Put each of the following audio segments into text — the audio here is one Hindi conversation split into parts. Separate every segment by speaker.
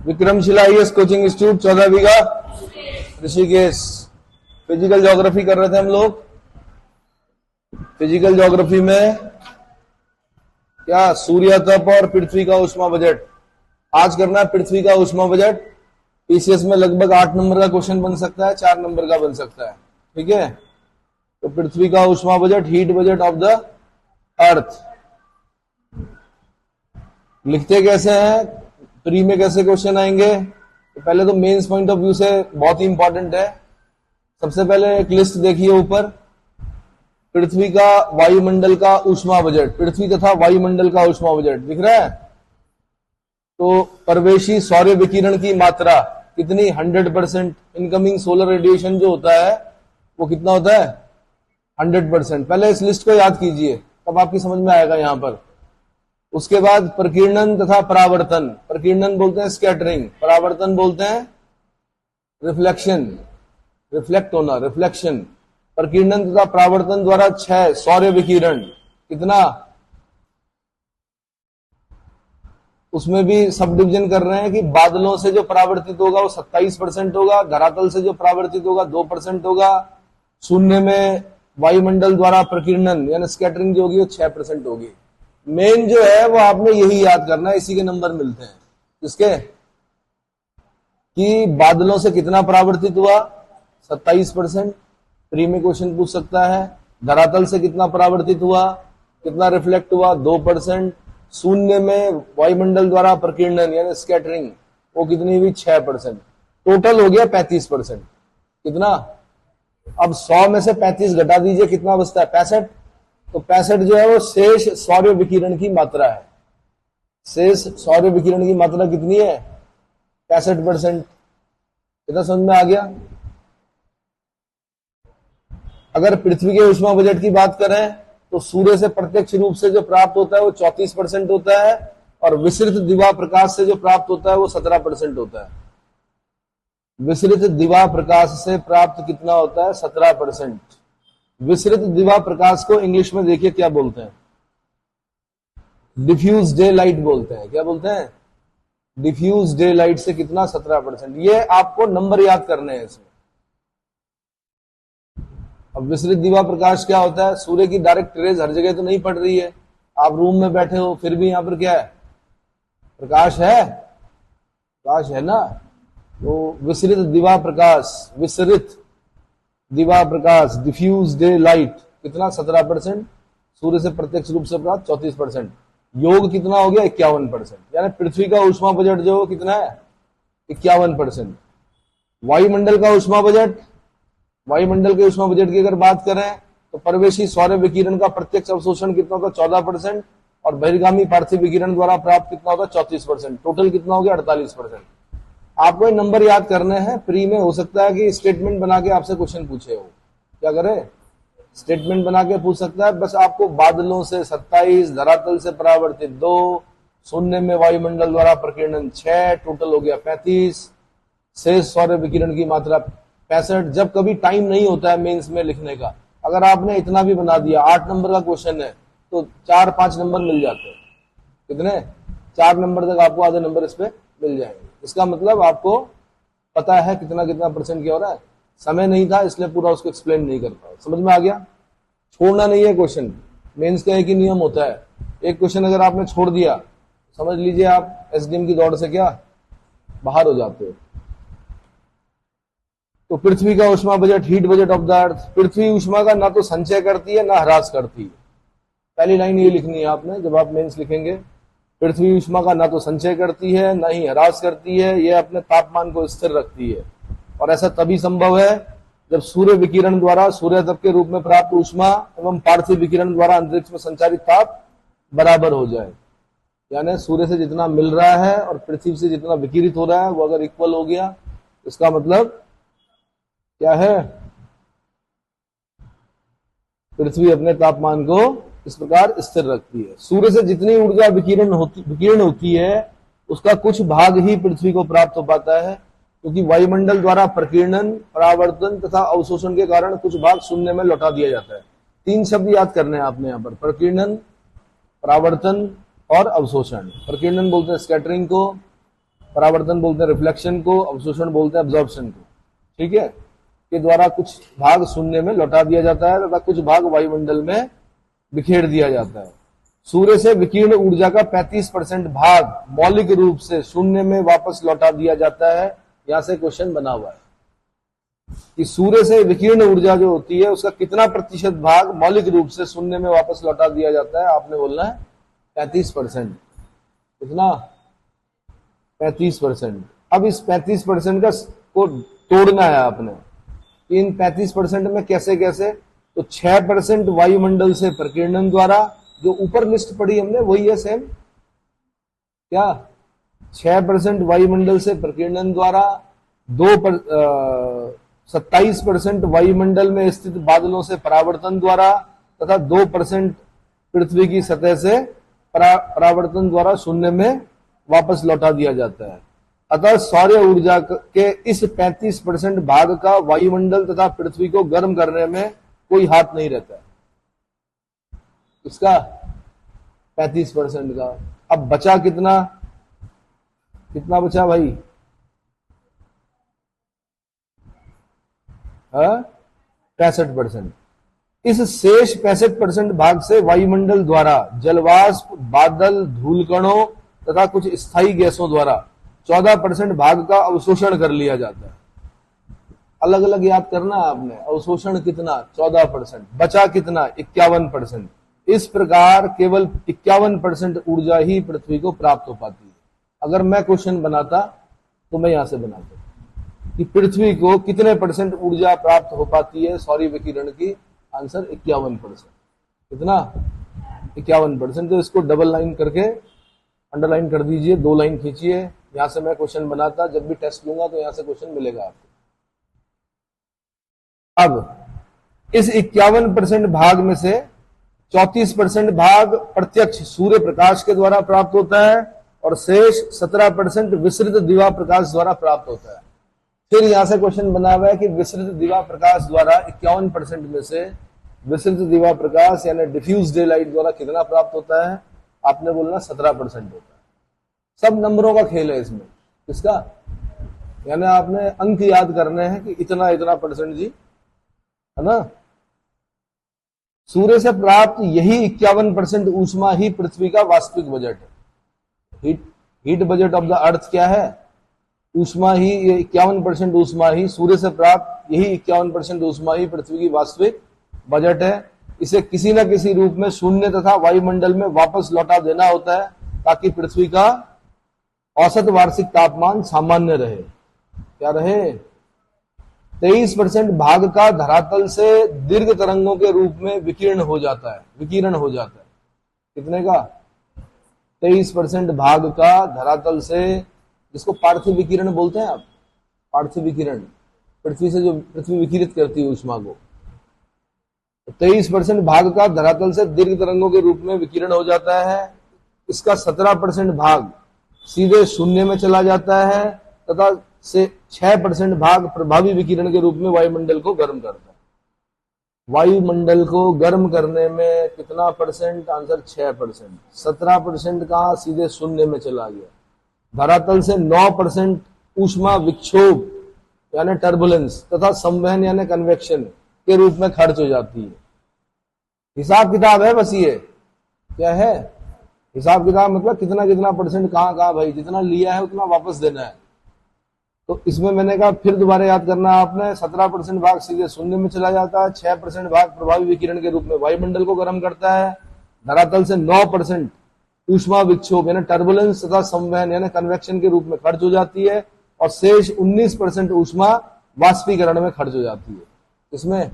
Speaker 1: विक्रमशिला आईएएस कोचिंग इंस्टीट्यूट 14 बीघा ऋषिकेश। फिजिकल ज्योग्राफी कर रहे थे हम लोग। फिजिकल ज्योग्राफी में क्या सूर्य तप और पृथ्वी का ऊष्मा बजट आज करना है। पृथ्वी का ऊष्मा बजट पीसीएस में लगभग 8 नंबर का क्वेश्चन बन सकता है, 4 नंबर का बन सकता है। ठीक है, तो पृथ्वी का ऊष्मा budget, heat budget of the अर्थ लिखते कैसे हैं, प्री में कैसे क्वेश्चन आएंगे। तो पहले तो मेंस पॉइंट ऑफ व्यू से बहुत ही इंपॉर्टेंट है। सबसे पहले एक लिस्ट देखिए ऊपर, पृथ्वी का वायुमंडल का ऊष्मा बजट, पृथ्वी तथा वायुमंडल का ऊष्मा बजट दिख रहा है। तो प्रवेशी सौर्य विकिरण की मात्रा कितनी, 100%। इनकमिंग सोलर रेडिएशन जो होता है वो कितना होता है, 100%। पहले इस लिस्ट को याद कीजिए, तब आपकी समझ में आएगा यहां पर। उसके बाद प्रकीर्णन तथा परावर्तन, प्रकीर्णन बोलते हैं स्कैटरिंग, परावर्तन बोलते हैं रिफ्लेक्शन, रिफ्लेक्ट होना, रिफ्लेक्शन। प्रकीर्णन तथा परावर्तन द्वारा 6 सौर्य विकिरण कितना, उसमें भी सब डिवीजन कर रहे हैं कि बादलों से जो परावर्तित होगा वो 27% होगा, धरातल से जो परावर्तित होगा 2% होगा, शून्य में वायुमंडल द्वारा प्रकीर्णन यानी स्कैटरिंग जो होगी वो 6% होगी। मेन जो है वो आपने यही याद करना है, इसी के नंबर मिलते हैं। किसके, कि बादलों से कितना परावर्तित हुआ, 27%। प्री में क्वेश्चन पूछ सकता है। धरातल से कितना परावर्तित हुआ, कितना रिफ्लेक्ट हुआ, 2%। शून्य में वायुमंडल द्वारा प्रकीर्णन यानी स्कैटरिंग वो कितनी हुई, 6%। टोटल हो गया 35%। कितना, अब 100 में से 35 घटा दीजिए, कितना बचता है, 65। तो 65 जो है वो शेष सौर्य विकिरण की मात्रा है। शेष सौर्य विकिरण की मात्रा कितनी है, 65%। कितना समझ में आ गया। अगर पृथ्वी के ऊष्मा बजट की बात करें तो सूर्य से प्रत्यक्ष रूप से जो प्राप्त होता है वो 34% होता है, और विसरित दिवा प्रकाश से जो प्राप्त होता है वो 17% होता है। विसरित दिवा प्रकाश से प्राप्त कितना होता है, 17%। विसरित दिवा प्रकाश को इंग्लिश में देखिए क्या बोलते हैं, डिफ्यूज डे लाइट बोलते हैं। क्या बोलते हैं, डिफ्यूज डे लाइट से कितना, 17%। ये आपको नंबर याद करने हैं इसमें। अब विसरित दिवा प्रकाश क्या होता है, सूर्य की डायरेक्ट रेज हर जगह तो नहीं पड़ रही है, आप रूम में बैठे हो फिर भी यहां पर क्या है, प्रकाश है, प्रकाश है ना। तो विसरित दिवा प्रकाश, विसरित दिवा प्रकाश, डिफ्यूज डे लाइट कितना, 17%। सूर्य से प्रत्यक्ष रूप से प्राप्त 34%। योग कितना हो गया, 51%। यानी पृथ्वी का ऊष्मा बजट जो कितना है, 51%। वायुमंडल का ऊष्मा बजट, वायुमंडल के ऊष्मा बजट की अगर बात करें तो प्रवेशी सौर्य विकिरण का प्रत्यक्ष अवशोषण कितना होगा, 14%। और बहिर्गामी पार्थिव विकिरण द्वारा प्राप्त कितना होगा, 34%। टोटल कितना हो गया, 48%। आपको ये नंबर याद करने हैं। प्री में हो सकता है कि स्टेटमेंट बना के आपसे क्वेश्चन पूछे हो, क्या करें, स्टेटमेंट बना के पूछ सकता है। बस आपको बादलों से 27, धरातल से परावर्तित 2, शून्य में वायुमंडल द्वारा प्रकीर्णन 6, टोटल हो गया 35, शेष सौर्य विकिरण की मात्रा 65। जब कभी टाइम नहीं होता है मेंस में लिखने का, अगर आपने इतना भी बना दिया, 8 नंबर का क्वेश्चन है तो 4-5 नंबर मिल जाते हैं। कितने, 4 नंबर तक आपको आधे नंबर इस पे मिल जाएंगे। इसका मतलब आपको पता है कितना कितना परसेंट क्या हो रहा है। समय नहीं था इसलिए पूरा उसको एक्सप्लेन नहीं कर पाया। समझ में आ गया। छोड़ना नहीं है क्वेश्चन, मेंस का एक ही नियम होता है, एक क्वेश्चन अगर आपने छोड़ दिया समझ लीजिए आप एसडीएम की दौड़ से क्या बाहर हो जाते हो। तो पृथ्वी का ऊष्मा budget, heat budget of the earth. पृथ्वी ऊष्मा का ना तो संचय करती है ना ह्रास करती है। पहली लाइन ये लिखनी है आपने जब आप मेंस लिखेंगे। पृथ्वी ऊष्मा का ना तो संचय करती है ना ही ह्रास करती है, यह अपने तापमान को स्थिर रखती है। और ऐसा तभी संभव है जब सूर्य विकिरण द्वारा सूर्य तप के रूप में प्राप्त ऊष्मा एवं पार्थिव विकिरण द्वारा अंतरिक्ष में संचारित ताप बराबर हो जाए। यानी सूर्य से जितना मिल रहा है और पृथ्वी से जितना विकिरित हो रहा है वो अगर इक्वल हो गया, इसका मतलब क्या है, पृथ्वी अपने तापमान को इस प्रकार स्थिर रखती है। सूर्य से जितनी ऊर्जा विकिरण होती है उसका कुछ भाग ही पृथ्वी को प्राप्त हो पाता है, क्योंकि वायुमंडल द्वारा प्रकीर्णन, परावर्तन तथा अवशोषण के कारण कुछ भाग शून्य में लौटा दिया जाता है। 3 शब्द याद करने हैं आपने यहाँ पर, प्रकीर्णन, परावर्तन और अवशोषण। प्रकीर्णन बोलते हैं स्कैटरिंग को, परावर्तन बोलते हैं रिफ्लेक्शन को, अवशोषण बोलते हैं एब्जॉर्प्शन को, ठीक है, के द्वारा कुछ भाग शून्य में लौटा दिया जाता है तथा कुछ भाग वायुमंडल में बिखेर दिया जाता है। सूर्य से विकीर्ण ऊर्जा का 35% भाग मौलिक रूप से शून्य में वापस लौटा दिया जाता है। यहां से क्वेश्चन बना हुआ है कि सूर्य से विकीर्ण ऊर्जा जो होती है उसका कितना प्रतिशत भाग मौलिक रूप से शून्य में वापस लौटा दिया जाता है। आपने बोलना है 35%। कितना? 35%। अब इस 35% का को तोड़ना है आपने। इन 35% में कैसे कैसे? तो 6% वायुमंडल से प्रकीर्णन द्वारा, जो ऊपर लिस्ट पढ़ी हमने वही है सेम। क्या? 6% वायुमंडल से प्रकीर्णन द्वारा, 27% वायुमंडल में स्थित बादलों से परावर्तन द्वारा तथा 2% पृथ्वी की सतह से परावर्तन द्वारा शून्य में वापस लौटा दिया जाता है। अतः सौर ऊर्जा के इस 35% भाग का वायुमंडल तथा पृथ्वी को गर्म करने में कोई हाथ नहीं रहता है। इसका 35% का। अब बचा कितना? कितना बचा भाई? 65%। इस शेष 65% भाग से वायुमंडल द्वारा जलवाष्प, बादल, धूलकणों तथा कुछ स्थायी गैसों द्वारा 14% भाग का अवशोषण कर लिया जाता है। अलग अलग याद करना आपने। अवशोषण कितना? 14%। बचा कितना? 51%। इस प्रकार केवल 51% ऊर्जा ही पृथ्वी को प्राप्त हो पाती है। अगर मैं क्वेश्चन बनाता तो मैं यहां से बनाता कि पृथ्वी को कितने % ऊर्जा प्राप्त हो पाती है सौर विकिरण की। आंसर 51%। कितना? 51%। तो इसको डबल लाइन करके अंडरलाइन कर दीजिए, 2 लाइन खींचिए। यहां से मैं क्वेश्चन बनाता, जब भी टेस्ट लूंगा तो यहां से क्वेश्चन मिलेगा आपको। अब इस 51% भाग में से 34% भाग प्रत्यक्ष सूर्य प्रकाश के द्वारा प्राप्त होता है और शेष 17% विसरित दिवा प्रकाश द्वारा प्राप्त होता है। फिर यहां से क्वेश्चन बना हुआ है कि विसरित दिवा प्रकाश द्वारा 51% में से विसरित दिवा प्रकाश यानी डिफ्यूज डे लाइट द्वारा कितना प्राप्त होता है। आपने बोलना 17% होता है। सब नंबरों का खेल है इसमें। किसका? यानी आपने अंक याद करने हैं कि इतना इतना % जी, है ना। सूर्य से प्राप्त यही 51% ऊष्मा ही पृथ्वी का वास्तविक बजट है। हीट बजट ऑफ द अर्थ क्या है? ऊष्मा ही। 51% ऊष्मा ही सूर्य से प्राप्त, यही 51% ऊष्मा ही पृथ्वी की वास्तविक बजट है। इसे किसी न किसी रूप में शून्य तथा वायुमंडल में वापस लौटा देना होता है ताकि पृथ्वी का औसत वार्षिक तापमान सामान्य रहे। क्या रहे? 23% भाग का धरातल से दीर्घ तरंगों के रूप में विकीर्ण हो जाता है। कितने का? 23% भाग का धरातल से, जिसको पार्थिव विकिरण बोलते हैं आप। पार्थिव विकिरण पृथ्वी से जो पृथ्वी विकिरित करती है ऊष्मा को। 23% भाग का धरातल से दीर्घ तरंगों के रूप में विकिरण हो जाता है। इसका 17% भाग सीधे शून्य में चला जाता है तथा से 6% भाग प्रभावी विकिरण के रूप में वायुमंडल को गर्म करता है। वायुमंडल को गर्म करने में कितना %? आंसर 6%। 17% का सीधे शून्य में चला गया। धरातल से 9% ऊष्मा विक्षोभ यानी टर्बुलेंस तथा संवहन यानी कन्वेक्शन के रूप में खर्च हो जाती है। हिसाब किताब है बस। ये क्या है? हिसाब किताब मतलब कितना कितना % कहां कहां भाई, जितना लिया है उतना वापस देना है। तो इसमें मैंने कहा फिर दोबारा याद करना आपने। 17% भाग सीधे शून्य में चला जाता है। 6% भाग प्रभावी विकिरण के रूप में वायुमंडल को गर्म करता है। धरातल से 9% ऊष्मा विक्षोभ यानी टर्बुलेंस तथा संवहन यानी कन्वेक्शन के रूप में खर्च हो जाती है और शेष 19% ऊष्मा वाष्पीकरण में खर्च हो जाती है। इसमें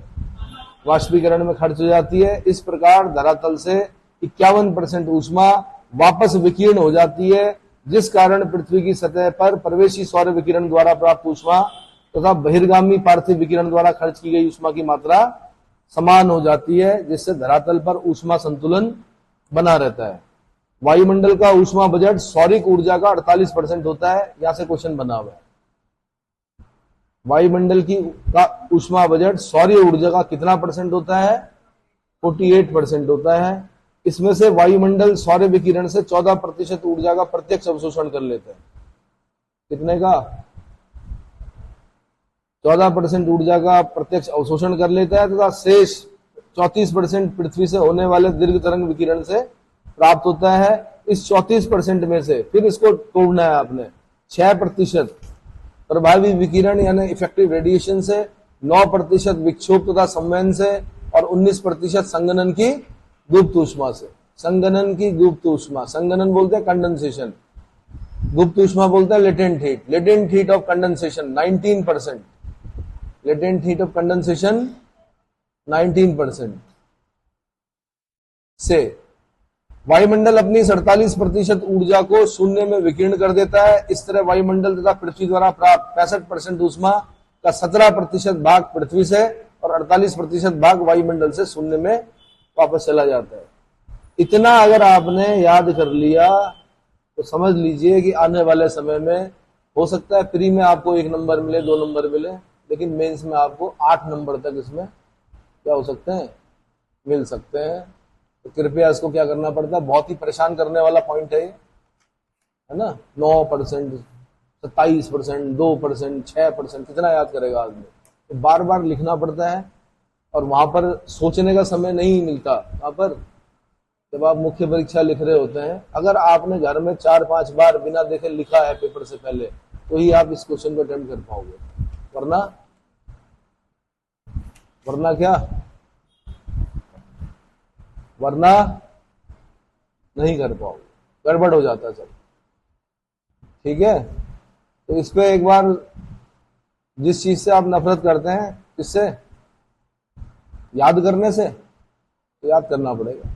Speaker 1: वाष्पीकरण में खर्च हो जाती है। इस प्रकार धरातल से 51% ऊष्मा वापस विकीर्ण हो जाती है, जिस कारण पृथ्वी की सतह पर प्रवेशी सौर विकिरण द्वारा प्राप्त ऊष्मा तथा बहिर्गामी पार्थिव विकिरण द्वारा खर्च की गई ऊष्मा की मात्रा समान हो जाती है, जिससे धरातल पर ऊष्मा संतुलन बना रहता है। वायुमंडल का ऊष्मा बजट सौरिक ऊर्जा का 48% होता है। यहां से क्वेश्चन बना हुआ है। वायुमंडल का ऊष्मा बजट सौर्य ऊर्जा का कितना % होता है? 48% होता है। इसमें से वायुमंडल सौर विकिरण से 14% ऊर्जा का प्रत्यक्ष अवशोषण कर लेते हैं। कितने का? 14% ऊर्जा का प्रत्यक्ष अवशोषण कर लेता है तथा शेष 34% पृथ्वी से होने वाले दीर्घ तरंग विकिरण से प्राप्त होता है। इस 34% में से फिर इसको तोड़ना है आपने। 6% प्रभावी विकिरण यानी इफेक्टिव रेडिएशन से, 9% विक्षोभ तथा संवहन से और 19% संगनन की गुप्त ऊष्मा से। संगनन की गुप्त ऊष्मा, संगनन बोलते हैं कंडेंसेशन, गुप्त ऊष्मा बोलते हैं latent heat. Latent heat of condensation 19%, latent heat of condensation 19% से। वायुमंडल अपनी 48% ऊर्जा को शून्य में विकीर्ण कर देता है। इस तरह वायुमंडल तथा पृथ्वी द्वारा प्राप्त 65% ऊष्मा का 17% भाग पृथ्वी से और 48% भाग वायुमंडल से शून्य में वापस चला जाता है। इतना अगर आपने याद कर लिया तो समझ लीजिए कि आने वाले समय में हो सकता है प्री में आपको 1 नंबर मिले, 2 नंबर मिले, लेकिन मेंस में आपको 8 नंबर तक इसमें क्या हो सकते हैं, मिल सकते हैं। तो कृपया इसको क्या करना पड़ता है, बहुत ही परेशान करने वाला पॉइंट है ना। 9%, 27%, 2%, 6%, कितना याद करेगा आदमी? तो बार बार लिखना पड़ता है और वहां पर सोचने का समय नहीं मिलता। वहां पर जब आप मुख्य परीक्षा लिख रहे होते हैं, अगर आपने घर में 4-5 बार बिना देखे लिखा है पेपर से पहले, तो ही आप इस क्वेश्चन को अटेम्प्ट कर पाओगे, वरना क्या, वरना नहीं कर पाओगे, गड़बड़ हो जाता है सब। ठीक है, तो इस पे एक बार जिस चीज से आप नफरत करते हैं, किससे? याद करने से, तो याद करना पड़ेगा।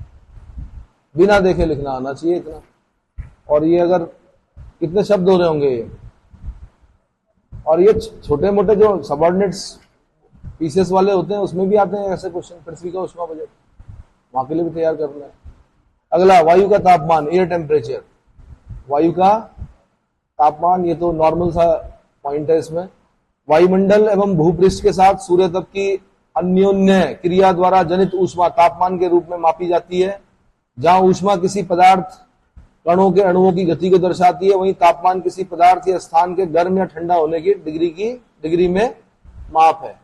Speaker 1: बिना देखे लिखना आना चाहिए इतना। और ये अगर कितने शब्द हो रहे होंगे ये, और ये छोटे मोटे जो सबऑर्डिनेट्स पीसेस वाले होते हैं उसमें भी आते हैं ऐसे क्वेश्चन। पृथ्वी का ऊष्मा बजट, वहां के लिए भी तैयार करना है। अगला, वायु का तापमान, एयर टेम्परेचर। वायु का तापमान, ये तो नॉर्मल सा पॉइंट है इसमें। वायुमंडल एवं भूपृष्ठ के साथ सूर्य तप की अन्योन्य क्रिया द्वारा जनित ऊष्मा तापमान के रूप में मापी जाती है। जहां ऊष्मा किसी पदार्थ कणों के अणुओं की गति को दर्शाती है, वहीं तापमान किसी पदार्थ या स्थान के गर्म या ठंडा होने की डिग्री में माप है।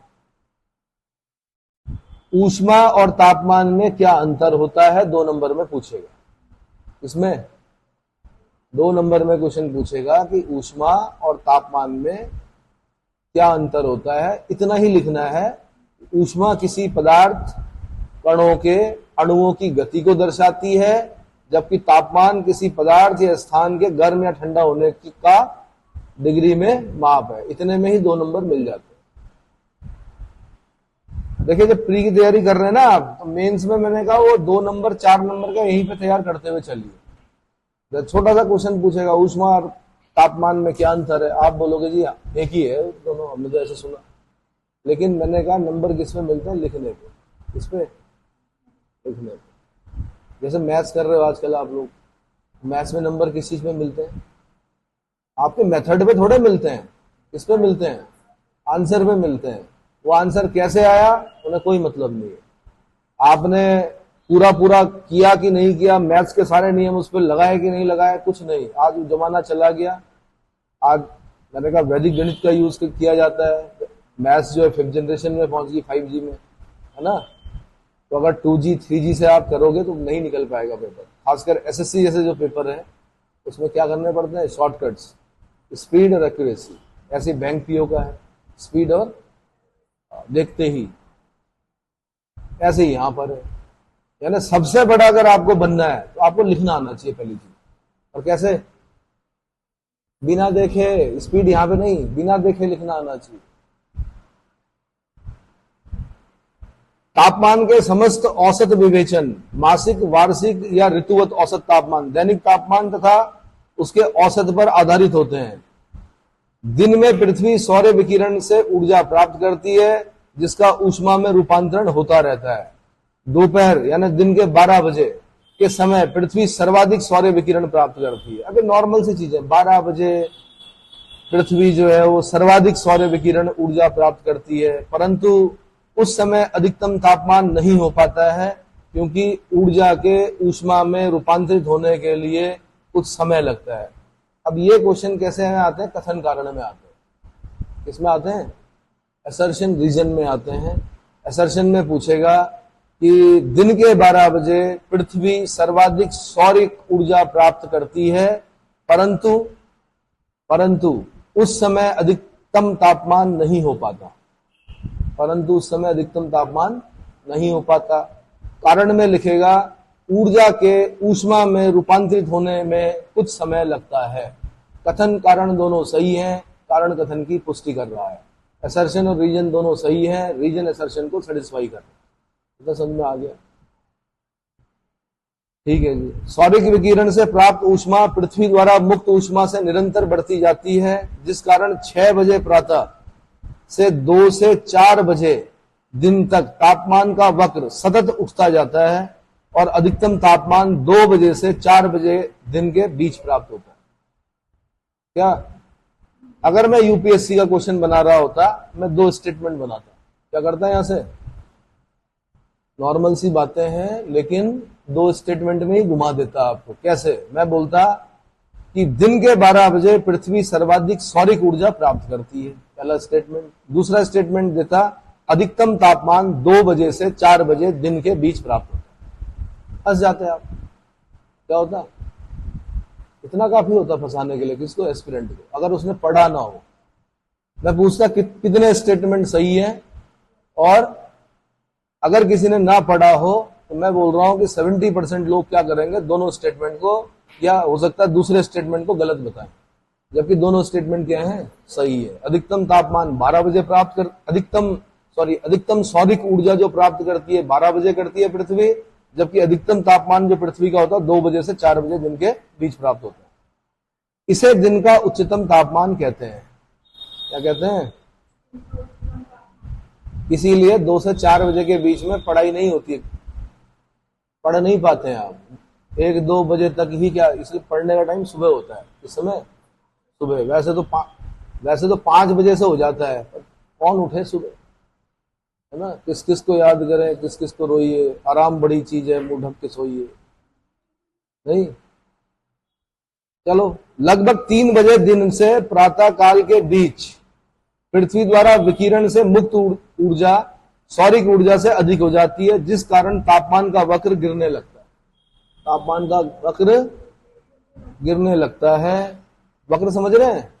Speaker 1: ऊष्मा और तापमान में क्या अंतर होता है, 2 नंबर में पूछेगा। इसमें 2 नंबर में क्वेश्चन पूछेगा कि ऊष्मा और तापमान में क्या अंतर होता है। इतना ही लिखना है, ऊष्मा किसी पदार्थ कणों के अणुओं की गति को दर्शाती है, जबकि तापमान किसी पदार्थ या स्थान के गर्म या ठंडा होने का डिग्री में माप है। इतने में ही 2 नंबर मिल जाते हैं। देखिए, जब प्री की तैयारी कर रहे हैं ना आप, तो मेंस में मैंने कहा वो 2 नंबर 4 नंबर का यहीं पे तैयार करते हुए चलिए। छोटा सा क्वेश्चन पूछेगा, ऊष्मा और तापमान में क्या अंतर है, आप बोलोगे जी एक ही है दोनों, हमने तो ऐसे सुना। लेकिन मैंने कहा नंबर किस पे मिलते हैं, लिखने पे। किस पे? लिखने पे। जैसे मैथ्स कर रहे हो आजकल आप लोग, मैथ्स में नंबर किस चीज में मिलते हैं? आपके मेथड पे थोड़े मिलते हैं। किस पे मिलते हैं? आंसर पे मिलते हैं। वो आंसर कैसे आया उन्हें कोई मतलब नहीं है। आपने पूरा किया कि नहीं किया, मैथ्स के सारे नियम उस पर लगाए कि नहीं लगाए, कुछ नहीं। आज जमाना चला गया। आज मैंने कहा वैदिक गणित का यूज किया जाता है। मैथ्स जो है 5th जनरेशन में पहुंच गई, 5G में, है ना। तो अगर 2G 3G से आप करोगे तो नहीं निकल पाएगा पेपर। खासकर SSC जैसे जो पेपर है उसमें क्या करने पड़ते हैं, शॉर्टकट्स, स्पीड और एक्यूरेसी। ऐसे बैंक पीओ का है, स्पीड और देखते ही, ऐसे ही यहां पर है। यानी सबसे बड़ा अगर आपको बनना है तो आपको लिखना आना चाहिए पहली चीज। और कैसे? बिना देखे, स्पीड यहां पे नहीं, बिना देखे लिखना आना चाहिए। तापमान के समस्त औसत विवेचन, मासिक, वार्षिक या ऋतुवत औसत तापमान, दैनिक तापमान तथा उसके औसत पर आधारित होते हैं। दिन में पृथ्वी सौर विकिरण से ऊर्जा प्राप्त करती है, जिसका ऊष्मा में रूपांतरण होता रहता है। दोपहर यानी दिन के 12 बजे के समय पृथ्वी सर्वाधिक सौर विकिरण प्राप्त करती है। अभी नॉर्मल सी चीज है, 12 बजे पृथ्वी जो है वो सर्वाधिक सौर विकिरण ऊर्जा प्राप्त करती है, परंतु उस समय अधिकतम तापमान नहीं हो पाता है, क्योंकि ऊर्जा के ऊष्मा में रूपांतरित होने के लिए कुछ समय लगता है। अब ये क्वेश्चन कैसे में आते हैं? कथन कारण में आते हैं। किसमें आते हैं? असर्शन रीजन में आते हैं। असर्शन में पूछेगा कि दिन के 12 बजे पृथ्वी सर्वाधिक सौर ऊर्जा प्राप्त करती है, परंतु उस समय अधिकतम तापमान नहीं हो पाता। परंतु उस समय अधिकतम तापमान नहीं हो पाता। कारण में लिखेगा ऊर्जा के ऊष्मा में रूपांतरित होने में कुछ समय लगता है। कथन कारण दोनों सही हैं, कारण कथन की पुष्टि कर रहा है। असर्शन और रीजन दोनों सही है, रीजन असर्शन को सेटिस्फाई कर रहा है। तो समझ में आ गया? ठीक है जी। सौरिक विकिरण से प्राप्त ऊष्मा पृथ्वी द्वारा मुक्त ऊष्मा से निरंतर बढ़ती जाती है, जिस कारण 6 बजे प्रातः से 2 से 4 बजे दिन तक तापमान का वक्र सतत उठता जाता है और अधिकतम तापमान 2 बजे से 4 बजे दिन के बीच प्राप्त होता है। क्या अगर मैं यूपीएससी का क्वेश्चन बना रहा होता, मैं 2 स्टेटमेंट बनाता। क्या करता है? यहां से नॉर्मल सी बातें हैं, लेकिन 2 स्टेटमेंट में ही घुमा देता आपको। कैसे? मैं बोलता कि दिन के 12 बजे पृथ्वी सर्वाधिक सौरिक ऊर्जा प्राप्त करती है, पहला स्टेटमेंट। दूसरा स्टेटमेंट देता अधिकतम तापमान 2 बजे से 4 बजे दिन के बीच प्राप्त होता है। फंस जाते हैं आप। क्या होता? इतना काफी होता फंसाने के लिए किसको? एस्पिरेंट को, अगर उसने पढ़ा ना हो। मैं पूछता कितने स्टेटमेंट सही है, और अगर किसी ने ना पढ़ा हो तो मैं बोल रहा हूं कि 70% लोग क्या करेंगे? दोनों स्टेटमेंट को, या हो सकता है दूसरे स्टेटमेंट को गलत बताएं, जबकि दोनों स्टेटमेंट क्या है? सही है। अधिकतम तापमान 12 बजे प्राप्त कर अधिकतम सौरिक ऊर्जा जो प्राप्त करती है 12 बजे करती है पृथ्वी, जबकि अधिकतम तापमान जो पृथ्वी का होता है 2 बजे से 4 बजे दिन के बीच प्राप्त होता है। इसे दिन का उच्चतम तापमान कहते हैं। क्या कहते हैं? इसीलिए 2 से 4 बजे के बीच में पढ़ाई नहीं होती है, पढ़ नहीं पाते हैं आप। 1-2 बजे तक ही, क्या इसलिए पढ़ने का टाइम सुबह होता है। इस समय सुबह, वैसे तो 5 बजे से हो जाता है, पर कौन उठे सुबह, है ना? किस किस को याद करें, किस किस को रोइए। आराम बड़ी चीज है, मुंह ढक के सोइए। नहीं, चलो। लगभग 3 बजे दिन से प्रातः काल के बीच पृथ्वी द्वारा विकिरण से मुक्त ऊर्जा सौरिक ऊर्जा से अधिक हो जाती है, जिस कारण तापमान का वक्र गिरने लगता है। तापमान का वक्र गिरने लगता है। वक्र समझ रहे हैं?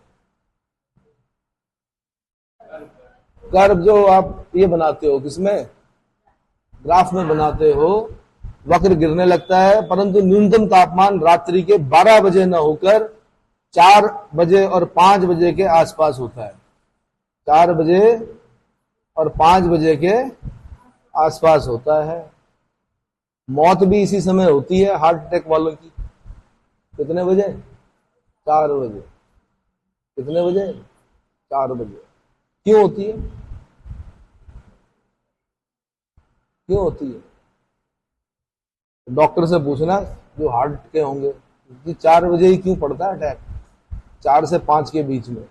Speaker 1: कर्व जो आप ये बनाते हो, किसमें? ग्राफ में बनाते हो, वक्र गिरने लगता है। परंतु न्यूनतम तापमान रात्रि के 12 बजे न होकर 4 बजे और 5 बजे के आसपास होता है। 4 बजे और 5 बजे के आसपास होता है। मौत भी इसी समय होती है हार्ट अटैक वालों की। कितने बजे? 4 बजे। कितने बजे? 4 बजे। क्यों होती है? क्यों होती है? डॉक्टर से पूछना जो हार्ट के होंगे कि 4 बजे ही क्यों पड़ता है अटैक, 4 से 5 के बीच में।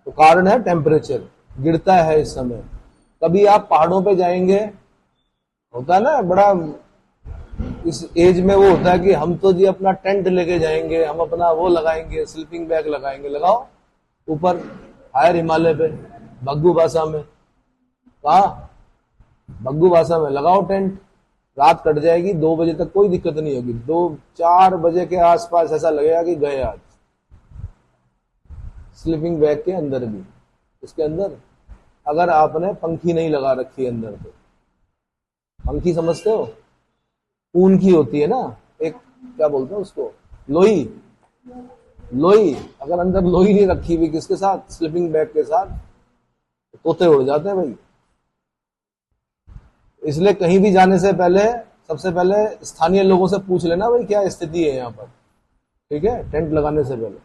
Speaker 1: तो कारण है टेम्परेचर गिरता है इस समय। कभी आप पहाड़ों पे जाएंगे, होता है ना बड़ा, इस एज में वो होता है कि हम तो जी अपना टेंट लेके जाएंगे, हम अपना वो लगाएंगे, स्लीपिंग बैग लगाएंगे। लगाओ ऊपर हायर हिमालय पे, भग्गू भाषा में। कहा? भग्गू भाषा में लगाओ टेंट। रात कट जाएगी, 2 बजे तक कोई दिक्कत नहीं होगी। 2-4 बजे के आसपास ऐसा लगेगा कि गए आज। स्लीपिंग बैग के अंदर भी, इसके अंदर अगर आपने पंखी नहीं लगा रखी अंदर, तो पंखी समझते हो? ऊन की होती है ना, एक क्या बोलते हैं उसको, लोई। लोई, अगर अंदर लोई नहीं रखी हुई किसके साथ? स्लीपिंग बैग के साथ, तो तोते उड़ जाते हैं भाई। इसलिए कहीं भी जाने से पहले सबसे पहले स्थानीय लोगों से पूछ लेना भाई क्या स्थिति है यहाँ पर, ठीक है? टेंट लगाने से पहले।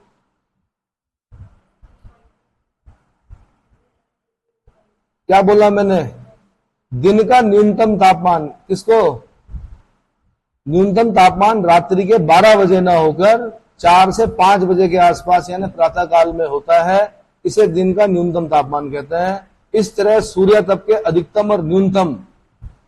Speaker 1: क्या बोला मैंने? दिन का न्यूनतम तापमान, किसको? न्यूनतम तापमान रात्रि के 12 बजे ना होकर 4 से 5 बजे के आसपास यानी प्रातः काल में होता है। इसे दिन का न्यूनतम तापमान कहते हैं। इस तरह सूर्य तप के अधिकतम और न्यूनतम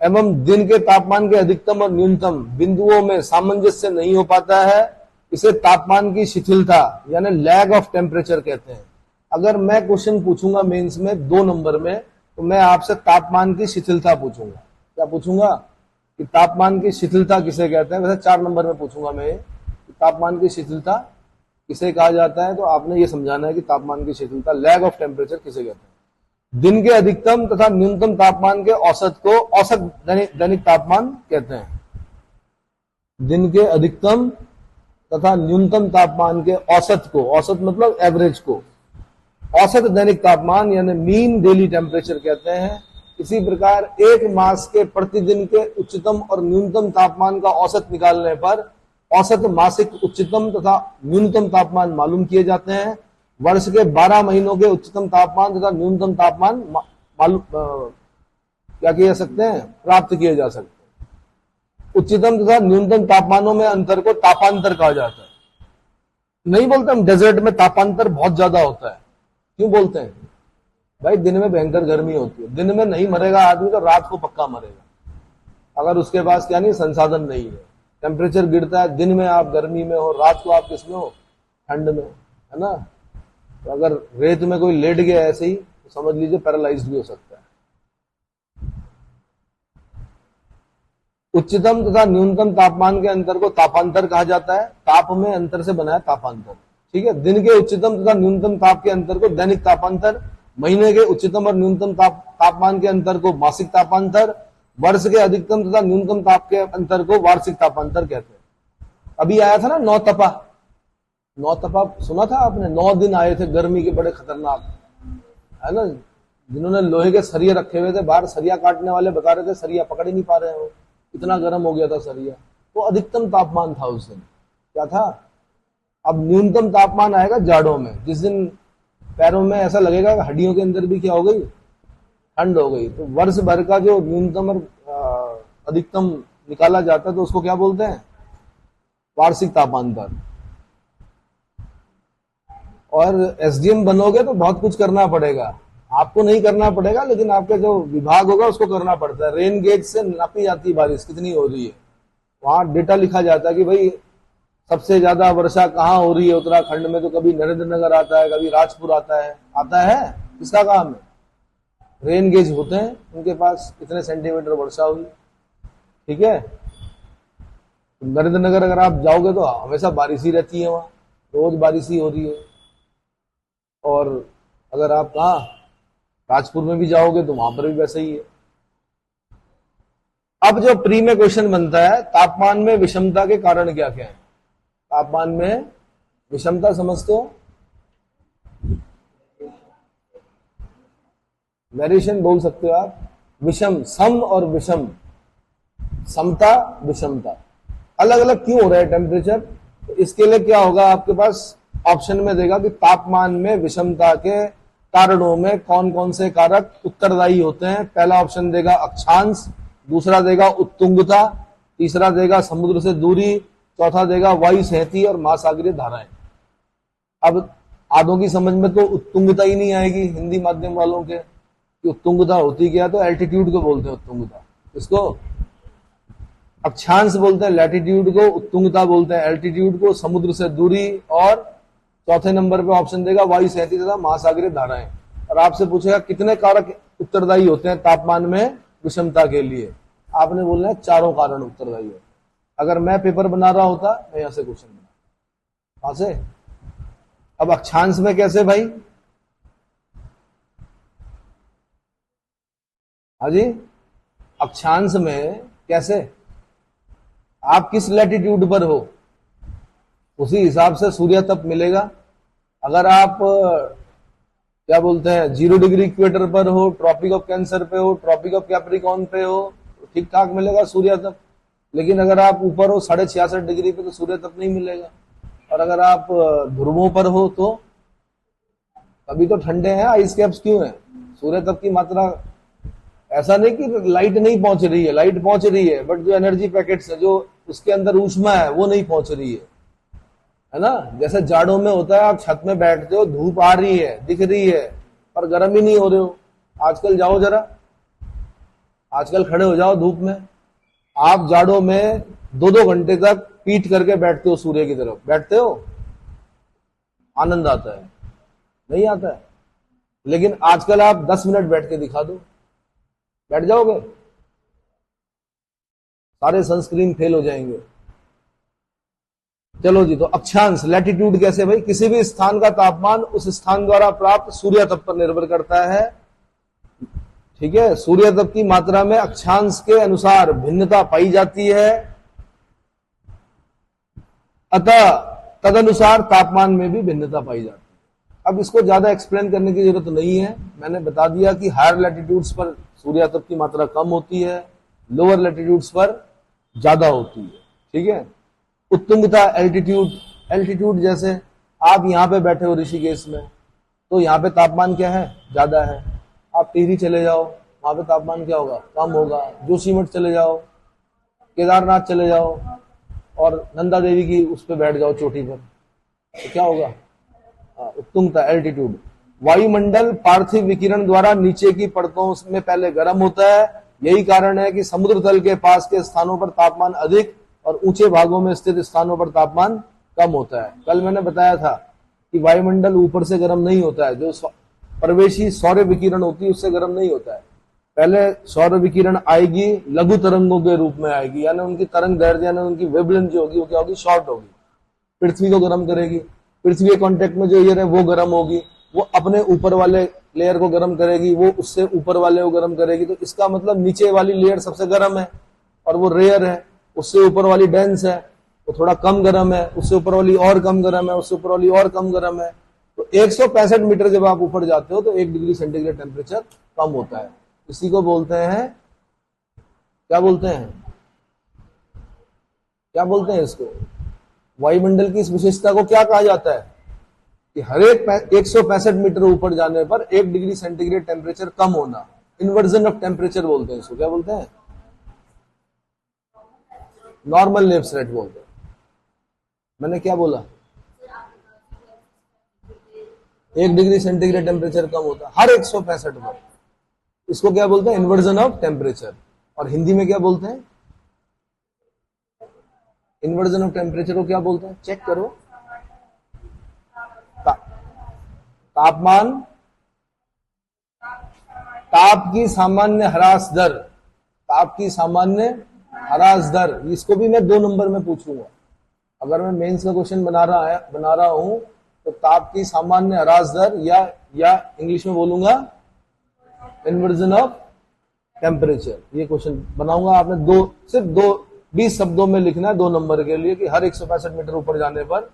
Speaker 1: एवं दिन के तापमान के अधिकतम और न्यूनतम बिंदुओं में सामंजस्य नहीं हो पाता है, इसे तापमान की शिथिलता यानी लैग ऑफ टेम्परेचर कहते हैं। अगर मैं क्वेश्चन पूछूंगा मेंस में 2 नंबर में, तो मैं आपसे तापमान की शिथिलता पूछूंगा। क्या पूछूंगा? कि तापमान की शिथिलता किसे कहते हैं। वैसे 4 नंबर में पूछूंगा मैं कि तापमान की शिथिलता किसे कहा जाता है, तो आपने ये समझाना है कि तापमान की शिथिलता लैग ऑफ टेम्परेचर किसे कहते हैं। दिन के अधिकतम तथा न्यूनतम तापमान के औसत को औसत दैनिक तापमान कहते हैं। दिन के अधिकतम तथा न्यूनतम तापमान के औसत को, औसत मतलब एवरेज को, औसत दैनिक तापमान यानी मीन डेली टेम्परेचर कहते हैं। इसी प्रकार एक मास के प्रतिदिन के उच्चतम और न्यूनतम तापमान का औसत निकालने पर औसत मासिक उच्चतम तथा न्यूनतम तापमान मालूम किए जाते हैं। वर्ष के 12 महीनों के उच्चतम तापमान तथा न्यूनतम तापमान मालूम क्या किए जा सकते हैं? प्राप्त किए जा सकते हैं। उच्चतम तथा न्यूनतम तापमानों में अंतर को तापांतर कहा जाता है। नहीं बोलते हम डेजर्ट में तापांतर बहुत ज्यादा होता है। क्यों बोलते हैं? भाई दिन में भयंकर गर्मी होती है, दिन में नहीं मरेगा आदमी तो रात को पक्का मरेगा। अगर उसके पास क्या नहीं, संसाधन नहीं है। टेम्परेचर गिरता है, दिन में आप गर्मी में हो, रात को आप किसमें हो? ठंड में, है ना। तो अगर रेत में कोई लेट गया ऐसे ही तो समझ लीजिए पैरालाइज्ड भी हो सकता है। उच्चतम तथा न्यूनतम तापमान के अंतर को तापांतर कहा जाता है। ताप में अंतर से बना है तापांतर, ठीक है। दिन के उच्चतम तथा न्यूनतम ताप के अंतर को दैनिक तापांतर, महीने के उच्चतम और न्यूनतम तापमान के अंतर को मासिक तापांतर, वर्ष के अधिकतम तथा न्यूनतम ताप के अंतर को वार्षिक तापांतर कहते हैं। अभी आया था ना 9 तपा, 9 तपा सुना था आपने? 9 दिन आए थे गर्मी के बड़े खतरनाक, है ना। जिन्होंने लोहे के सरिये रखे हुए थे बाहर, सरिया काटने वाले बता रहे थे सरिया पकड़ ही नहीं पा रहे हो, इतना गर्म हो गया था सरिया। तो अधिकतम तापमान था उस दिन, क्या था। अब न्यूनतम तापमान आएगा जाड़ों में, जिस दिन पैरों में ऐसा लगेगा कि हड्डियों के अंदर भी क्या हो गई, ठंड हो गई। तो वर्ष भर का जो न्यूनतम और अधिकतम निकाला जाता है तो उसको क्या बोलते हैं? वार्षिक तापांतर। और एसडीएम बनोगे तो बहुत कुछ करना पड़ेगा। आपको नहीं करना पड़ेगा, लेकिन आपके जो विभाग होगा उसको करना पड़ता है। रेन गेज से नापी जाती है बारिश कितनी हो रही है, वहां डेटा लिखा जाता है कि भाई सबसे ज्यादा वर्षा कहाँ हो रही है उत्तराखंड में। तो कभी नरेंद्र नगर आता है, कभी राजपुर आता है। किसका काम है? रेन गेज होते हैं उनके पास, कितने सेंटीमीटर वर्षा हुई, ठीक है। नरेंद्र नगर अगर आप जाओगे तो हमेशा बारिश ही रहती है, वहां रोज बारिश ही हो रही है। और अगर आप कहा राजपुर में भी जाओगे तो वहां पर भी वैसे ही है। अब जो प्री में क्वेश्चन बनता है, तापमान में विषमता के कारण क्या क्या है। तापमान में विषमता समझते हो? वेरिएशन बोल सकते हो आप। विषम, सम और विषम, समता विषमता, अलग अलग क्यों हो रहा है टेम्परेचर। तो इसके लिए क्या होगा, आपके पास ऑप्शन में देगा कि तापमान में विषमता के कारणों में कौन कौन से कारक उत्तरदायी होते हैं। पहला ऑप्शन देगा अक्षांश, दूसरा देगा उत्तुंगता, तीसरा देगा समुद्र से दूरी, चौथा देगा वायु सहती और महासागरीय धाराएं। अब आधों की समझ में तो उत्तुंगता ही नहीं आएगी हिंदी माध्यम वालों के, कि उत्तुंगता होती क्या। तो एल्टीट्यूड को बोलते हैं उत्तुंगता, इसको अक्षांश बोलते हैं, लैटिट्यूड को उत्तुंगता बोलते हैं, एल्टीट्यूड को समुद्र से दूरी, और चौथे नंबर पे ऑप्शन देगा वायु सहती तथा महासागरीय धाराएं। और आपसे पूछेगा कितने कारक उत्तरदायी होते हैं तापमान में विषमता के लिए। आपने बोलना है 4 कारण उत्तरदायी है। अगर मैं पेपर बना रहा होता, मैं यहां से क्वेश्चन बना, वहां से। अब अक्षांश में कैसे भाई? हाँ जी, अक्षांश में कैसे? आप किस लैटिट्यूड पर हो उसी हिसाब से सूर्य तप मिलेगा। अगर आप क्या बोलते हैं 0 डिग्री इक्वेटर पर हो, ट्रॉपिक ऑफ कैंसर पे हो, ट्रॉपिक ऑफ कैप्रिकॉर्न पे हो, तो ठीक ठाक मिलेगा सूर्य तप। लेकिन अगर आप ऊपर हो 66.5 डिग्री पे तो सूर्य तप नहीं मिलेगा। और अगर आप ध्रुवों पर हो तो अभी तो ठंडे हैं, आइस कैप्स क्यों है। सूर्य तप की मात्रा, ऐसा नहीं कि लाइट नहीं पहुंच रही है, लाइट पहुंच रही है, बट जो एनर्जी पैकेट्स है, जो उसके अंदर ऊष्मा है, वो नहीं पहुंच रही है ना। जैसे जाड़ों में होता है, आप छत में बैठते हो, धूप आ रही है, दिख रही है, पर गर्म ही नहीं हो रहे हो। आजकल जाओ जरा, आजकल खड़े हो जाओ धूप में, आप जाड़ों में 2-2 घंटे तक पीठ करके बैठते हो सूर्य की तरफ, बैठते हो, आनंद आता है? नहीं आता है। लेकिन आजकल आप 10 मिनट बैठ के दिखा दो, बैठ जाओगे? सारे सनस्क्रीन फेल हो जाएंगे। चलो जी, तो अक्षांश लैटिट्यूड कैसे भाई? किसी भी स्थान का तापमान उस स्थान द्वारा प्राप्त सूर्य तप पर निर्भर करता है। ठीक है, सूर्य तप की मात्रा में अक्षांश के अनुसार भिन्नता पाई जाती है, अतः तदनुसार तापमान में भी भिन्नता पाई जाती है। अब इसको ज्यादा एक्सप्लेन करने की जरूरत नहीं है, मैंने बता दिया कि हायर लैटिट्यूड्स पर सूर्य तप की मात्रा कम होती है, लोअर लैटिट्यूड्स पर ज्यादा होती है। ठीक है, उत्तुंगता एल्टीट्यूड, एल्टीट्यूड जैसे आप यहां पे बैठे हो ऋषिकेश में, तो यहाँ पे तापमान क्या है? ज्यादा है। आप टिहरी चले जाओ, वहां पे तापमान क्या होगा? कम होगा। जोशीमठ चले जाओ, केदारनाथ चले जाओ और नंदा देवी की उस पर बैठ जाओ चोटी पर, तो क्या होगा? उत्तुंगता एल्टीट्यूड। वायुमंडल पार्थिव विकिरण द्वारा नीचे की परतों में पहले गर्म होता है, यही कारण है कि समुद्र तल के पास के स्थानों पर तापमान अधिक और ऊंचे भागों में स्थित स्थानों पर तापमान कम होता है। कल मैंने बताया था कि वायुमंडल ऊपर से गर्म नहीं होता है, जो प्रवेशी सौर्य विकिरण होती है उससे गर्म नहीं होता है। पहले सौर विकिरण आएगी, लघु तरंगों के रूप में आएगी, यानी उनकी तरंग दैर्ध्य यानी उनकी वेवलेंथ जो होगी वो क्या होगी? शॉर्ट होगी। पृथ्वी को गर्म करेगी, पृथ्वी के कांटेक्ट में जो एयर है वो गर्म होगी, वो अपने ऊपर वाले लेयर को गर्म करेगी, वो उससे ऊपर वाले को गर्म करेगी। तो इसका मतलब नीचे वाली लेयर सबसे गर्म है और वो रेयर है, उससे ऊपर वाली डेंस है, वो थोड़ा कम गर्म है, उससे ऊपर वाली और कम गर्म है, उससे ऊपर वाली और कम गर्म है। तो 165 मीटर जब आप ऊपर जाते हो तो 1 डिग्री सेंटीग्रेड टेम्परेचर कम होता है। इसी को बोलते हैं, क्या बोलते हैं, क्या बोलते हैं इसको? वायुमंडल की इस विशेषता को क्या कहा जाता है? कि हर एक 165 मीटर ऊपर जाने पर 1 डिग्री सेंटीग्रेड टेम्परेचर कम होना, इन्वर्जन ऑफ टेम्परेचर बोलते हैं इसको। क्या बोलते हैं? नॉर्मल लेफ्ट रेट बोलते हैं। मैंने क्या बोला? 1 डिग्री सेंटीग्रेड टेम्परेचर कम होता है हर 165 पर, इसको क्या बोलते हैं? Inversion of temperature. और हिंदी में क्या बोलते हैं? इन्वर्जन ऑफ टेम्परेचर को क्या बोलते हैं? चेक करो। तापमान, ताप की सामान्य ह्रास दर, ताप की सामान्य ह्रास दर, इसको भी मैं 2 नंबर में पूछूंगा। अगर मैं मेंस का क्वेश्चन बना रहा हूं तो ताप की सामान्य ह्रास दर या इंग्लिश में बोलूंगा इन्वर्जन ऑफ टेम्परेचर, ये क्वेश्चन बनाऊंगा। आपने सिर्फ 20 शब्दों में लिखना है 2 नंबर के लिए कि हर 165 मीटर ऊपर जाने पर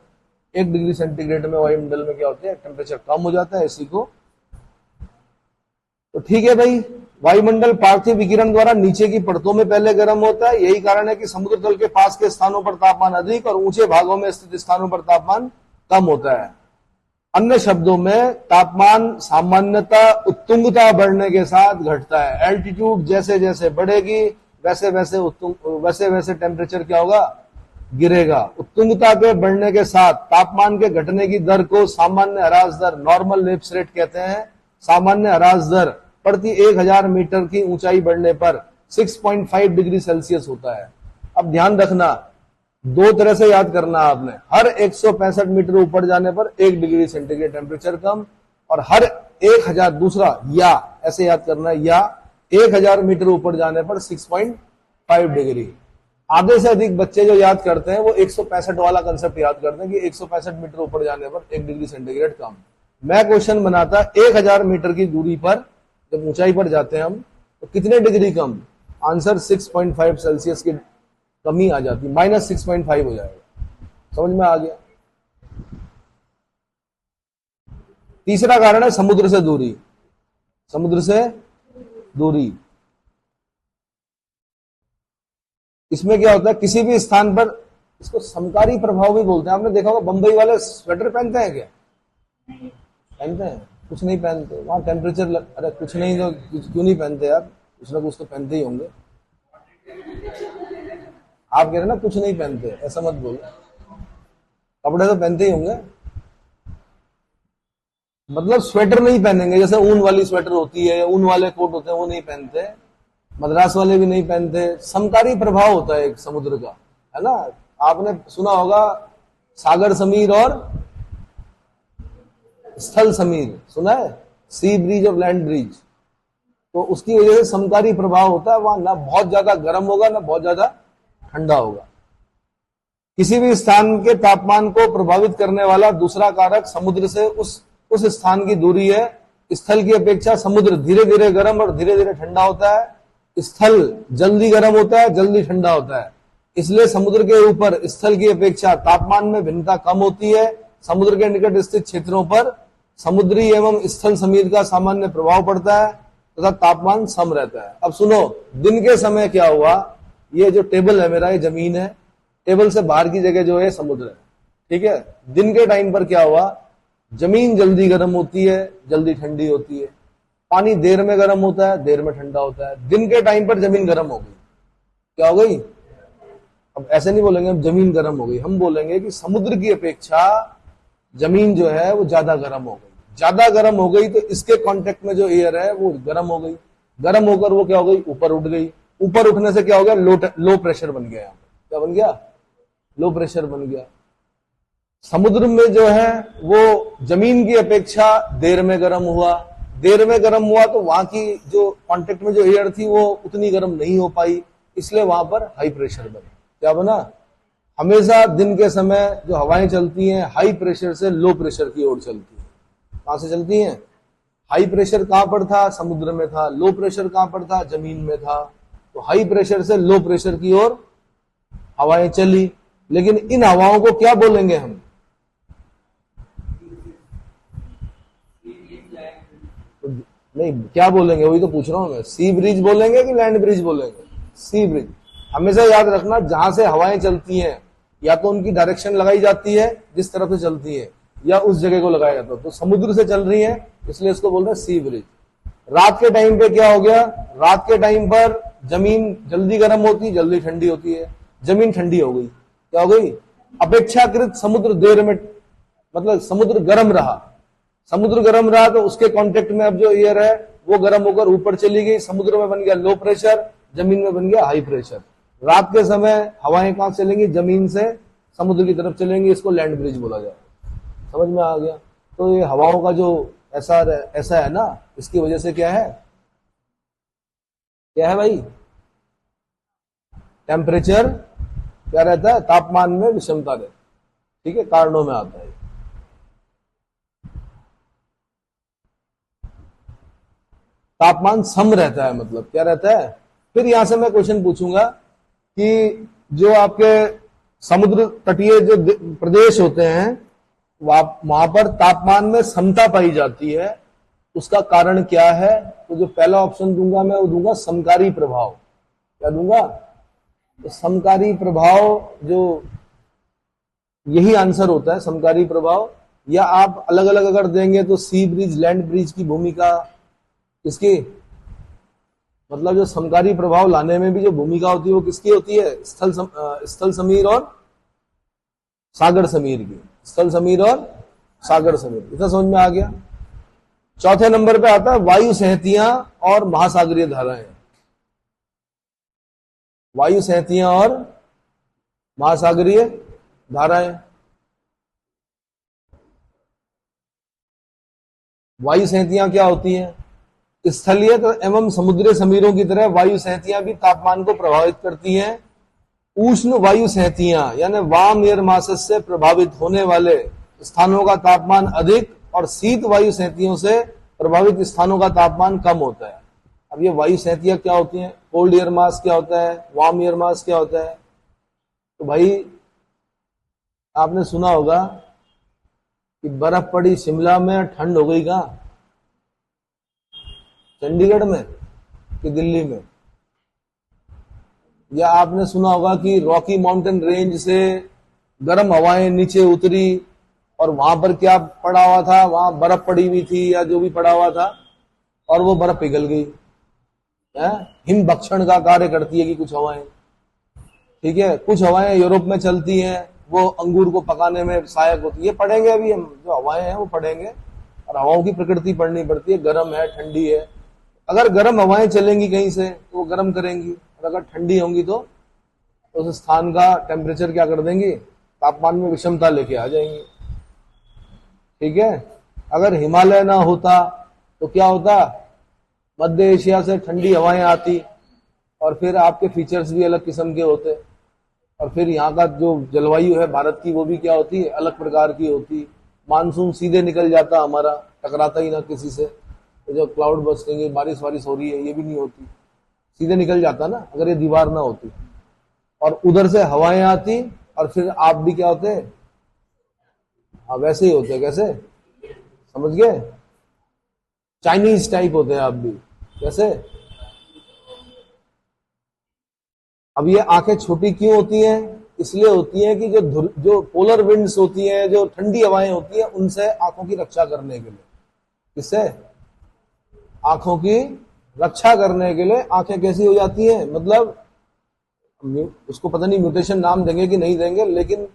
Speaker 1: 1 डिग्री सेंटीग्रेड में वायुमंडल में क्या होता है? टेम्परेचर कम हो जाता है। इसी को तो ठीक है भाई, वायुमंडल पार्थिव विकिरण द्वारा नीचे की परतों में पहले गर्म होता है, यही कारण है कि समुद्र तल के पास के स्थानों पर तापमान अधिक और ऊंचे भागों में स्थित स्थानों पर तापमान कम होता है। अन्य शब्दों में तापमान सामान्यतः उत्तुंगता बढ़ने के साथ घटता है। एल्टीट्यूड जैसे जैसे बढ़ेगी वैसे वैसे टेम्परेचर क्या होगा? गिरेगा। उत्तुंगता के बढ़ने के साथ तापमान के घटने की दर को सामान्य ह्रास दर, नॉर्मल लेप्स रेट कहते हैं। सामान्य ह्रास दर प्रति 1000 मीटर की ऊंचाई बढ़ने पर 6.5 डिग्री सेल्सियस होता है। अब ध्यान रखना, 2 तरह से याद करना आपने, हर 165 मीटर ऊपर जाने पर 1 डिग्री सेंटीग्रेड टेम्परेचर कम, और हर 1000, दूसरा या ऐसे याद करना है, या 1000 मीटर ऊपर जाने पर 6.5 डिग्री। आधे से अधिक बच्चे जो याद करते हैं वो 165 वाला कंसेप्ट याद करते हैं कि 165 मीटर ऊपर जाने पर 1 डिग्री सेंटीग्रेड कम। मैं क्वेश्चन बनाता 1000 मीटर की दूरी पर जब ऊंचाई पर जाते हैं हम तो कितने डिग्री कम? आंसर 6.5 सेल्सियस की कमी आ जाती, -6.5 हो जाएगा। समझ में आ गया? तीसरा कारण है समुद्र से दूरी। समुद्र से दूरी, इसमें क्या होता है? किसी भी स्थान पर, इसको समकारी प्रभाव भी बोलते हैं। आपने देखा होगा बंबई वाले स्वेटर पहनते हैं क्या? पहनते हैं? कुछ नहीं पहनते, वहां टेम्परेचर अरे कुछ नहीं तो क्यों नहीं पहनते यार? कुछ ना कुछ तो पहनते ही होंगे। आप कह रहे हैं ना कुछ नहीं पहनते, ऐसा मत बोलो, कपड़े तो पहनते ही होंगे। मतलब स्वेटर नहीं पहनेंगे, जैसे ऊन वाली स्वेटर होती है, ऊन वाले कोट होते हैं, वो नहीं पहनते। मद्रास वाले भी नहीं पहनते। समकारी प्रभाव होता है एक समुद्र का, है ना? आपने सुना होगा सागर समीर और स्थल समीर, सुना है, सी ब्रिज और लैंड ब्रिज। तो उसकी वजह से समकारी प्रभाव होता है, वहां ना बहुत ज्यादा गर्म होगा ना बहुत ज्यादा ठंडा होगा। किसी भी स्थान के तापमान को प्रभावित करने वाला दूसरा कारक समुद्र से उस स्थान की दूरी है। स्थल की अपेक्षा समुद्र धीरे धीरे गर्म और धीरे धीरे ठंडा होता है। स्थल जल्दी गर्म होता है, जल्दी ठंडा होता है। इसलिए समुद्र के ऊपर स्थल की अपेक्षा तापमान में भिन्नता कम होती है। समुद्र के निकट स्थित क्षेत्रों पर समुद्री एवं स्थल समीर का सामान्य प्रभाव पड़ता है तथा तापमान सम रहता है। अब सुनो, दिन के समय क्या हुआ, ये जो टेबल है मेरा, ये जमीन है, टेबल से बाहर की जगह जो है समुद्र है, ठीक है। दिन के टाइम पर क्या हुआ, जमीन जल्दी गर्म होती है, जल्दी ठंडी होती है। पानी देर में गर्म होता है, देर में ठंडा होता है। दिन के टाइम पर जमीन गर्म हो गई, क्या हो गई, अब ऐसे नहीं बोलेंगे हम जमीन गर्म हो गई, हम बोलेंगे कि समुद्र की अपेक्षा जमीन जो है वो ज्यादा गर्म हो गई। ज्यादा गर्म हो गई तो इसके कांटेक्ट में जो एयर है वो गर्म हो गई। गर्म होकर वो क्या हो गई, ऊपर उठ गई। ऊपर उठने से क्या हो गया, लो प्रेशर बन गया। क्या बन गया, लो प्रेशर बन गया। समुद्र में जो है वो जमीन की अपेक्षा देर में गर्म हुआ। देर में गर्म हुआ तो वहां की जो कांटेक्ट में जो एयर थी वो उतनी गर्म नहीं हो पाई, इसलिए वहां पर हाई प्रेशर बना। क्या बना, हमेशा दिन के समय जो हवाएं चलती हैं हाई प्रेशर से लो प्रेशर की ओर चलती हैं। कहां से चलती हैं, हाई प्रेशर कहां पर था, समुद्र में था। लो प्रेशर कहां पर था, जमीन में था। तो हाई प्रेशर से लो प्रेशर की ओर हवाएं चली। लेकिन इन हवाओं को क्या बोलेंगे हम, नहीं क्या बोलेंगे, वही तो पूछ रहा हूं मैं। सी ब्रिज बोलेंगे कि लैंड ब्रिज बोलेंगे, सी ब्रिज। हमेशा याद रखना, जहां से हवाएं चलती हैं या तो उनकी डायरेक्शन लगाई जाती है जिस तरफ से चलती है, या उस जगह को लगाया जाता है। तो समुद्र से चल रही है इसलिए इसको बोल रहे हैं सी ब्रिज। रात के टाइम पे क्या हो गया, रात के टाइम पर जमीन जल्दी गर्म होती, जल्दी ठंडी होती है। जमीन ठंडी हो गई, क्या हो गई, अपेक्षाकृत समुद्र देर में, मतलब समुद्र गर्म रहा। समुद्र गर्म रहा तो उसके कांटेक्ट में अब जो एयर है वो गर्म होकर ऊपर चली गई। समुद्र में बन गया लो प्रेशर, जमीन में बन गया हाई प्रेशर। रात के समय हवाएं कहां चलेंगी, जमीन से समुद्र की तरफ चलेंगी, इसको लैंड ब्रिज बोला जाए। समझ में आ गया। तो ये हवाओं का जो ऐसा है ना, इसकी वजह से क्या है, क्या है भाई, टेम्परेचर क्या रहता है, तापमान में विषमता रहती, ठीक है, कारणों में आता है। तापमान सम रहता है, मतलब क्या रहता है। फिर यहां से मैं क्वेश्चन पूछूंगा कि जो आपके समुद्र तटीय जो प्रदेश होते हैं वहां पर तापमान में समता पाई जाती है, उसका कारण क्या है। तो जो पहला ऑप्शन दूंगा मैं वो दूंगा समकारी प्रभाव। क्या दूंगा, तो समकारी प्रभाव, जो यही आंसर होता है, समकारी प्रभाव। या आप अलग अलग अगर देंगे तो सी ब्रिज लैंड ब्रिज की भूमिका, किसकी, मतलब जो समकारी प्रभाव लाने में भी जो भूमिका होती है वो किसकी होती है, स्थल समीर और सागर समीर की। स्थल समीर और सागर समीर, इतना समझ में आ गया। चौथे नंबर पे आता है वायु सहतियां और महासागरीय धाराएं। वायु सहतियां और महासागरीय धाराएं। वायु सहतियां क्या होती हैं, स्थलीय एवं समुद्री समीरों की तरह वायु सहतियां भी तापमान को प्रभावित करती हैं। उष्ण वायु सहतियां यानी वार्म एयर मासेस से प्रभावित होने वाले स्थानों का तापमान अधिक और शीत वायु सहतियों से प्रभावित स्थानों का तापमान कम होता है। अब ये वायु सहतियां क्या होती हैं, कोल्ड एयर मास क्या होता है, वार्म एयर मास क्या होता है। तो भाई आपने सुना होगा कि बर्फ पड़ी शिमला में, ठंड हो गई कहां, चंडीगढ़ में कि दिल्ली में। या आपने सुना होगा कि रॉकी माउंटेन रेंज से गर्म हवाएं नीचे उतरी और वहां पर क्या पड़ा हुआ था, वहां बर्फ पड़ी हुई थी या जो भी पड़ा हुआ था, और वो बर्फ पिघल गई। हिम भक्षण का कार्य करती है कि कुछ हवाएं, ठीक है। कुछ हवाएं यूरोप में चलती हैं, वो अंगूर को पकाने में सहायक होती है। पढ़ेंगे अभी हम, जो हवाएं हैं वो पढ़ेंगे। और हवाओं की प्रकृति पढ़नी पड़ती है, गर्म है, ठंडी है। अगर गर्म हवाएं चलेंगी कहीं से तो वो गर्म करेंगी, और अगर ठंडी होंगी तो उस स्थान का टेम्परेचर क्या कर देंगी, तापमान में विषमता लेके आ जाएंगी। ठीक है। अगर हिमालय ना होता तो क्या होता, मध्य एशिया से ठंडी हवाएं आती और फिर आपके फीचर्स भी अलग किस्म के होते, और फिर यहाँ का जो जलवायु है भारत की वो भी क्या होती है, अलग प्रकार की होती। मानसून सीधे निकल जाता हमारा, टकराता ही ना किसी से। तो जो क्लाउड बस्टिंग, बारिश वारिश हो रही है, ये भी नहीं होती, सीधे निकल जाता ना अगर ये दीवार ना होती। और उधर से हवाएं आती और फिर आप भी क्या होते, हाँ वैसे ही होते। कैसे, समझ गए, चाइनीज टाइप होते हैं आप भी। कैसे, अब ये आंखें छोटी क्यों होती हैं, इसलिए होती हैं कि जो पोलर विंड्स होती हैं, जो ठंडी हवाएं होती हैं, उनसे आंखों की रक्षा करने के लिए, किससे, आंखों की रक्षा करने के लिए आंखें कैसी हो जाती हैं, मतलब उसको पता नहीं म्यूटेशन नाम देंगे कि नहीं देंगे, लेकिन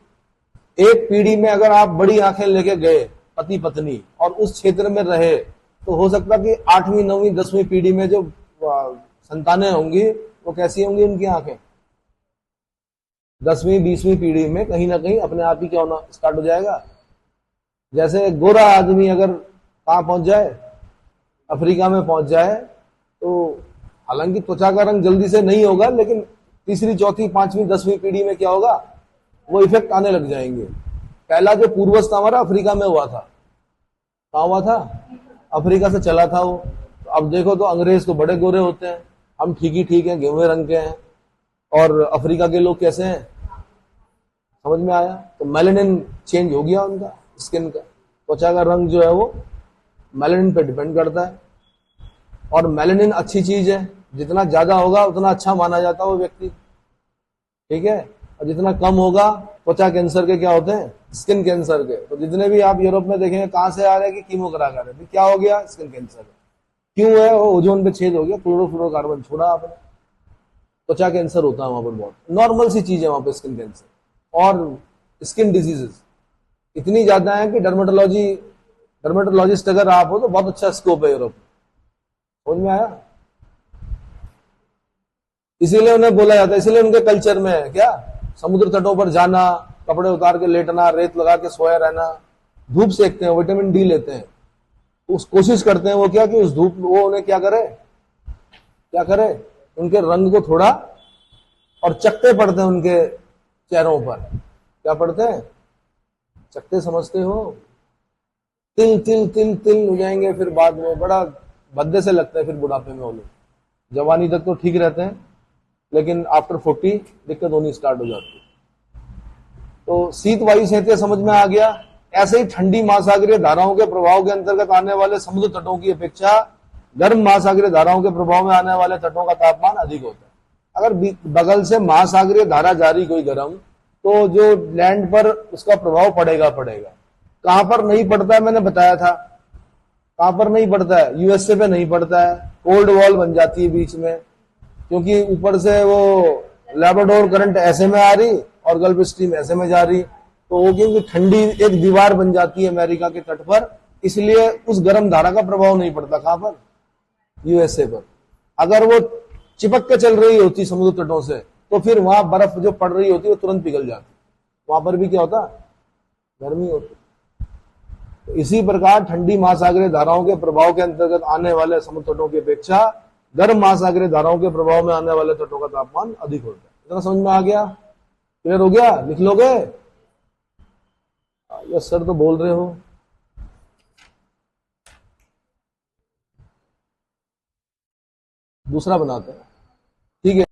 Speaker 1: एक पीढ़ी में अगर आप बड़ी आंखें लेके गए पति पत्नी और उस क्षेत्र में रहे, तो हो सकता कि 8वीं 9वीं 10वीं पीढ़ी में जो संतानें होंगी वो कैसी होंगी, उनकी आंखें 10वीं 20वीं पीढ़ी में कहीं ना कहीं अपने आप ही क्या होना स्टार्ट हो जाएगा। जैसे गोरा आदमी अगर कहां पहुंच जाए, अफ्रीका में पहुंच जाए, तो हालांकि त्वचा का रंग जल्दी से नहीं होगा, लेकिन तीसरी चौथी 5वीं 10वीं पीढ़ी में क्या होगा, वो इफेक्ट आने लग जाएंगे। पहला जो पूर्वज था हमारा अफ्रीका में हुआ था, कहा हुआ था, अफ्रीका से चला था वो। तो अब देखो तो अंग्रेज तो बड़े गोरे होते हैं, हम ठीक ही ठीक हैं, गेहूं रंग के हैं, और अफ्रीका के लोग कैसे हैं, समझ में आया। तो मेलेनिन चेंज हो गया उनका, स्किन का, त्वचा का रंग जो है वो मेलेनिन पे डिपेंड करता है। और मेलेनिन अच्छी चीज है, जितना ज्यादा होगा उतना अच्छा माना जाता है वो व्यक्ति। ठीक है। और जितना कम होगा, त्वचा कैंसर के क्या होते हैं, स्किन कैंसर के। तो जितने भी आप यूरोप में देखेंगे कहां से आ रहे हैं कि कीमो करा कर रहे, क्या हो गया, स्किन कैंसर। क्यों है, वो ओजोन पे छेद हो गया, क्लोरोफ्लोरोकार्बन छोड़ा आपने, त्वचा कैंसर होता है वहां पर, बहुत नॉर्मल सी चीज है वहां पर स्किन कैंसर। और स्किन डिजीजेस इतनी ज्यादा है कि डर्मेटोलॉजिस्ट अगर आप हो तो बहुत अच्छा स्कोप है यूरोप में। समझ में आया। इसीलिए उन्हें बोला जाता है, इसीलिए उनके कल्चर में है क्या, समुद्र तटों पर जाना, कपड़े उतार के लेटना, रेत लगा के सोया रहना, धूप सेकते हैं, विटामिन डी लेते हैं। उस कोशिश करते हैं वो क्या कि उस धूप, वो उन्हें क्या करे, उनके रंग को थोड़ा, और चकते पड़ते हैं उनके चेहरों पर। क्या पड़ते हैं, चकते समझते हो, तिल तिल तिल तिल हो जाएंगे, फिर बाद में बड़ा भद्दे से लगता है, फिर बुढ़ापे में वो लोग। जवानी तक तो ठीक रहते हैं, लेकिन आफ्टर 40 दिक्कत होनी स्टार्ट हो जाती है। तो शीत वायु सेहते समझ में आ गया। ऐसे ही ठंडी महासागरीय धाराओं के प्रभाव के अंतर्गत आने वाले समुद्र तटों की अपेक्षा गर्म महासागरीय धाराओं के प्रभाव में आने वाले तटों का तापमान अधिक होता है। अगर बगल से महासागरीय धारा जारी कोई गर्म, तो जो लैंड पर उसका प्रभाव पड़ेगा। कहां पर नहीं पड़ता है, मैंने बताया था, कहां पर नहीं पड़ता है, यूएसए पे नहीं पड़ता है, कोल्ड वॉल बन जाती है बीच में, क्योंकि ऊपर से वो लैब्राडोर करंट ऐसे में आ रही और गल्फ स्ट्रीम ऐसे में जा रही, तो वो क्योंकि ठंडी एक दीवार बन जाती है अमेरिका के तट पर, इसलिए उस गर्म धारा का प्रभाव नहीं पड़ता। कहां पर, यूएसए पर। अगर वो चिपक के चल रही होती समुद्र तटों से, तो फिर वहां बर्फ जो पड़ रही होती वो तुरंत पिघल जाती, वहां पर भी क्या होता, गर्मी होती। तो इसी प्रकार ठंडी महासागरीय धाराओं के प्रभाव के अंतर्गत आने वाले समुद्र तटों की अपेक्षा गर्म महासागरीय धाराओं के प्रभाव में आने वाले तटों का तापमान अधिक होता है। इतना समझ में आ गया, क्लियर हो गया, लिख लोगे। यस सर तो बोल रहे हो। दूसरा बनाते हैं, ठीक है।